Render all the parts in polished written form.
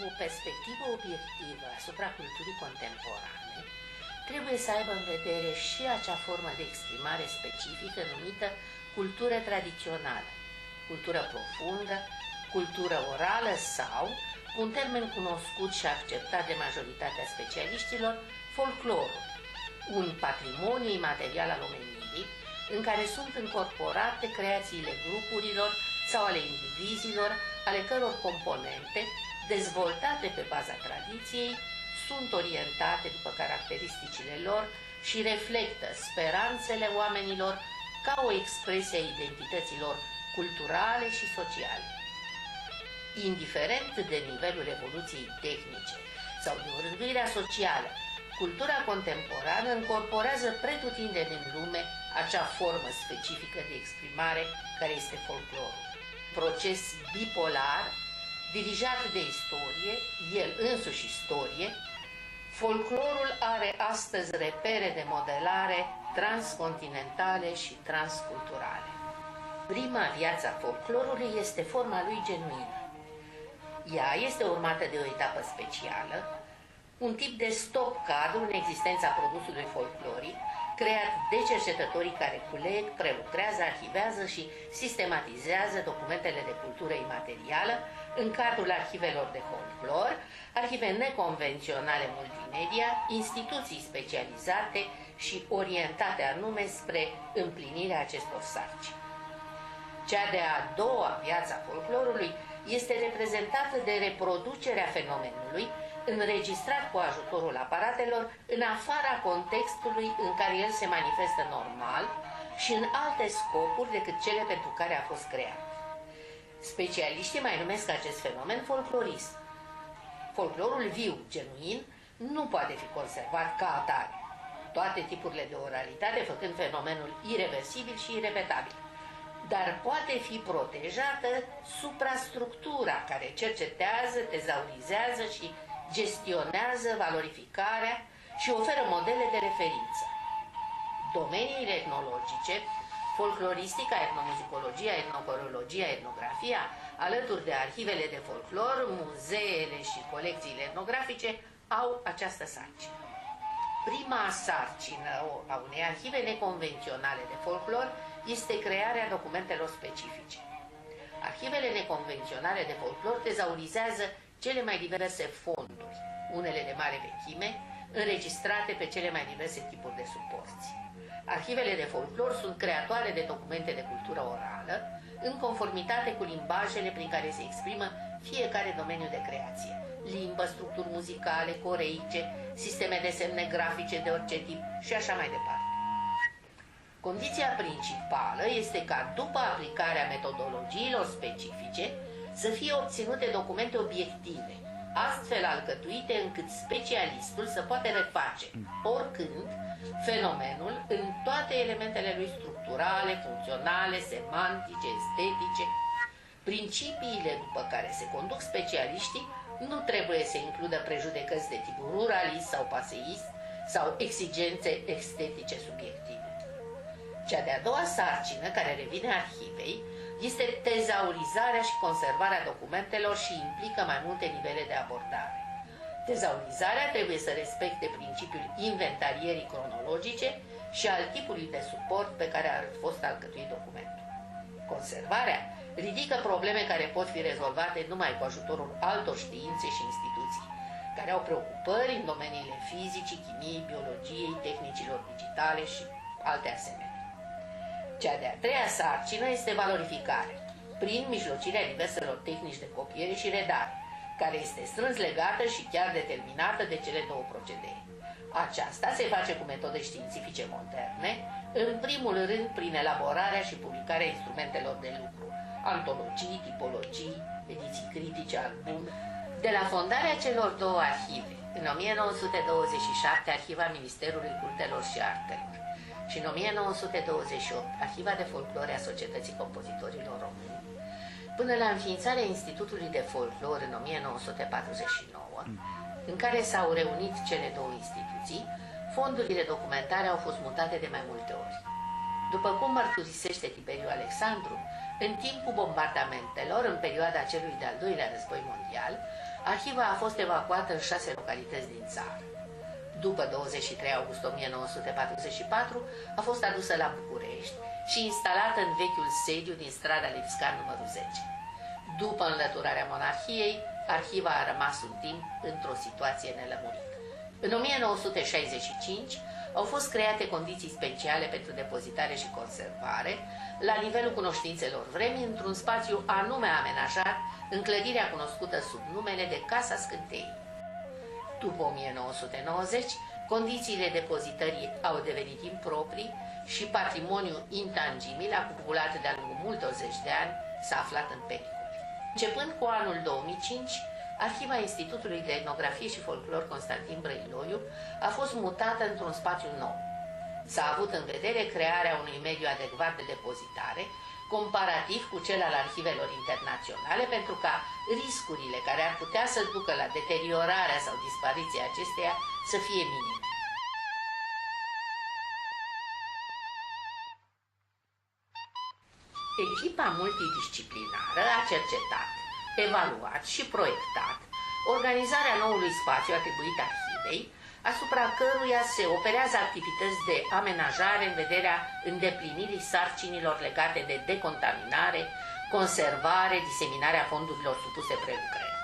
o perspectivă obiectivă asupra culturii contemporane trebuie să aibă în vedere și acea formă de exprimare specifică numită cultură tradițională, cultură profundă, cultură orală sau, un termen cunoscut și acceptat de majoritatea specialiștilor, folclorul, un patrimoniu imaterial al omenirii în care sunt încorporate creațiile grupurilor sau ale indivizilor, ale căror componente, dezvoltate pe baza tradiției, sunt orientate după caracteristicile lor și reflectă speranțele oamenilor ca o expresie a identităților culturale și sociale. Indiferent de nivelul evoluției tehnice sau de orânduirea socială, cultura contemporană încorporează pretutindeni în lume acea formă specifică de exprimare care este folclorul. Proces bipolar, dirijat de istorie, el însuși istorie, folclorul are astăzi repere de modelare transcontinentale și transculturale. Prima viață a folclorului este forma lui genuină. Ea este urmată de o etapă specială, un tip de stop cadru în existența produsului folcloric, creat de cercetătorii care culeg, prelucrează, arhivează și sistematizează documentele de cultură imaterială în cadrul arhivelor de folclor, arhive neconvenționale multimedia, instituții specializate și orientate anume spre împlinirea acestor sarcini. Cea de-a doua viață a folclorului este reprezentată de reproducerea fenomenului înregistrat cu ajutorul aparatelor în afara contextului în care el se manifestă normal și în alte scopuri decât cele pentru care a fost creat. Specialiștii mai numesc acest fenomen folclorism. Folclorul viu, genuin, nu poate fi conservat ca atare, toate tipurile de oralitate făcând fenomenul ireversibil și irepetabil, dar poate fi protejată suprastructura care cercetează, tezaurizează și gestionează valorificarea și oferă modele de referință. Domeniile etnologice, folcloristica, etnomuzicologia, etnocoreologia, etnografia, alături de arhivele de folclor, muzeele și colecțiile etnografice, au această sarcină. Prima sarcină a unei arhive neconvenționale de folclor este crearea documentelor specifice. Arhivele neconvenționale de folclor tezaurizează cele mai diverse fonduri, unele de mare vechime, înregistrate pe cele mai diverse tipuri de suporți. Arhivele de folclor sunt creatoare de documente de cultură orală, în conformitate cu limbajele prin care se exprimă fiecare domeniu de creație, limbă, structuri muzicale, coreice, sisteme de semne grafice de orice tip și așa mai departe. Condiția principală este ca, după aplicarea metodologiilor specifice, să fie obținute documente obiective, astfel alcătuite încât specialistul să poate reface, oricând, fenomenul în toate elementele lui structurale, funcționale, semantice, estetice. Principiile după care se conduc specialiștii nu trebuie să includă prejudecăți de tip ruralist sau paseist sau exigențe estetice subiective. Cea de-a doua sarcină, care revine arhivei, este tezaurizarea și conservarea documentelor și implică mai multe nivele de abordare. Tezaurizarea trebuie să respecte principiul inventarierii cronologice și al tipului de suport pe care a fost alcătuit documentul. Conservarea ridică probleme care pot fi rezolvate numai cu ajutorul altor științe și instituții, care au preocupări în domeniile fizicii, chimiei, biologiei, tehnicilor digitale și alte asemenea. Cea de-a treia sarcină este valorificarea, prin mijlocirea diverselor tehnici de copiere și redare, care este strâns legată și chiar determinată de cele două procedee. Aceasta se face cu metode științifice moderne, în primul rând prin elaborarea și publicarea instrumentelor de lucru, antologii, tipologii, ediții critice, albume. De la fondarea celor două arhive, în 1927 Arhiva Ministerului Cultelor și Artelor și în 1928 Arhiva de Folclore a Societății Compozitorilor Români, până la înființarea Institutului de Folclor în 1949, în care s-au reunit cele două instituții, fondurile documentare au fost mutate de mai multe ori. După cum mărturisește Tiberiu Alexandru, în timpul bombardamentelor, în perioada celui de-al doilea război mondial, Arhiva a fost evacuată în 6 localități din țară. După 23 august 1944, a fost adusă la București și instalată în vechiul sediu din strada Lipscan numărul 10. După înlăturarea monarhiei, arhiva a rămas un timp într-o situație nelămurită. În 1965 au fost create condiții speciale pentru depozitare și conservare la nivelul cunoștințelor vremii într-un spațiu anume amenajat în clădirea cunoscută sub numele de Casa Scânteii. După 1990, condițiile depozitării au devenit improprii și patrimoniul intangibil acumulat de-a lungul multor zeci de ani s-a aflat în pericol. Începând cu anul 2005, Arhiva Institutului de Etnografie și Folclor Constantin Brăiloiu a fost mutată într-un spațiu nou. S-a avut în vedere crearea unui mediu adecvat de depozitare, comparativ cu cel al arhivelor internaționale, pentru ca riscurile care ar putea să ducă la deteriorarea sau dispariția acesteia să fie minime. Echipa multidisciplinară a cercetat, evaluat și proiectat organizarea noului spațiu atribuit arhivei, asupra căruia se operează activități de amenajare în vederea îndeplinirii sarcinilor legate de decontaminare, conservare, diseminarea fondurilor supuse prelucrării.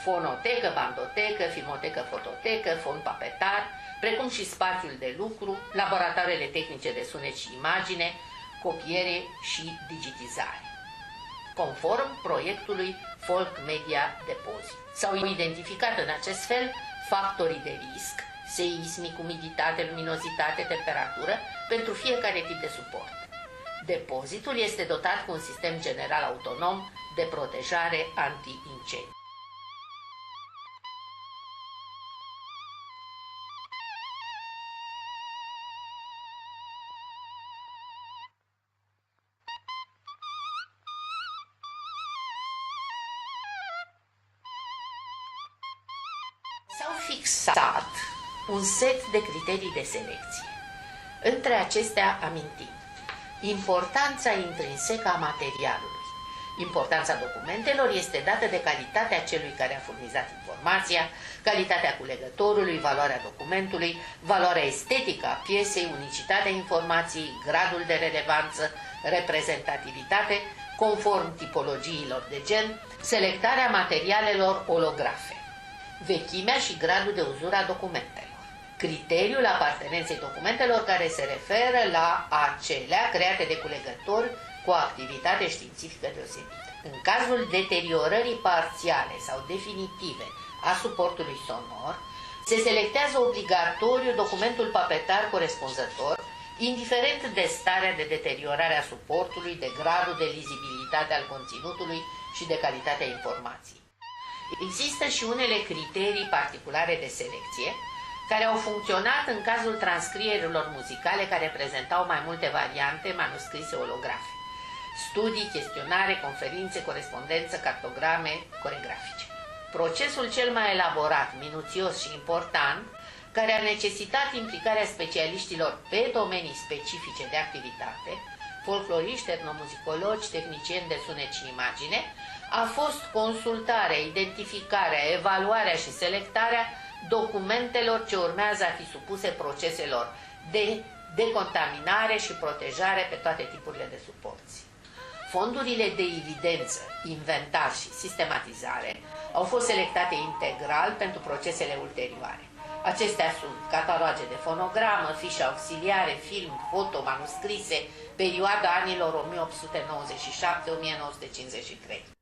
Fonotecă, bandotecă, filmotecă, fototecă, fond papetar, precum și spațiul de lucru, laboratoarele tehnice de sunet și imagine, copiere și digitizare. Conform proiectului Folk Media Depozit. S-au identificat în acest fel factorii de risc, seismic, umiditate, luminozitate, temperatură, pentru fiecare tip de suport. Depozitul este dotat cu un sistem general autonom de protejare anti-incendiu. S-au fixat un set de criterii de selecție. Între acestea amintim importanța intrinsecă a materialului. Importanța documentelor este dată de calitatea celui care a furnizat informația, calitatea culegătorului, valoarea documentului, valoarea estetică a piesei, unicitatea informației, gradul de relevanță, reprezentativitate, conform tipologiilor de gen, selectarea materialelor olografe, vechimea și gradul de uzură a documentelor, criteriul apartenenței documentelor care se referă la acelea create de culegători cu o activitate științifică deosebită. În cazul deteriorării parțiale sau definitive a suportului sonor, se selectează obligatoriu documentul papetar corespunzător, indiferent de starea de deteriorare a suportului, de gradul de lizibilitate al conținutului și de calitatea informației. Există și unele criterii particulare de selecție care au funcționat în cazul transcrierilor muzicale care prezentau mai multe variante manuscrise olografe, studii, chestionare, conferințe, corespondență, cartograme coregrafice. Procesul cel mai elaborat, minuțios și important, care a necesitat implicarea specialiștilor pe domenii specifice de activitate, folcloriști, etnomuzicologi, tehnicieni de sunet și imagine, a fost consultarea, identificarea, evaluarea și selectarea documentelor ce urmează a fi supuse proceselor de decontaminare și protejare pe toate tipurile de suporți. Fondurile de evidență, inventar și sistematizare au fost selectate integral pentru procesele ulterioare. Acestea sunt cataloage de fonogramă, fișe auxiliare, film, foto, manuscrise, perioada anilor 1897-1953.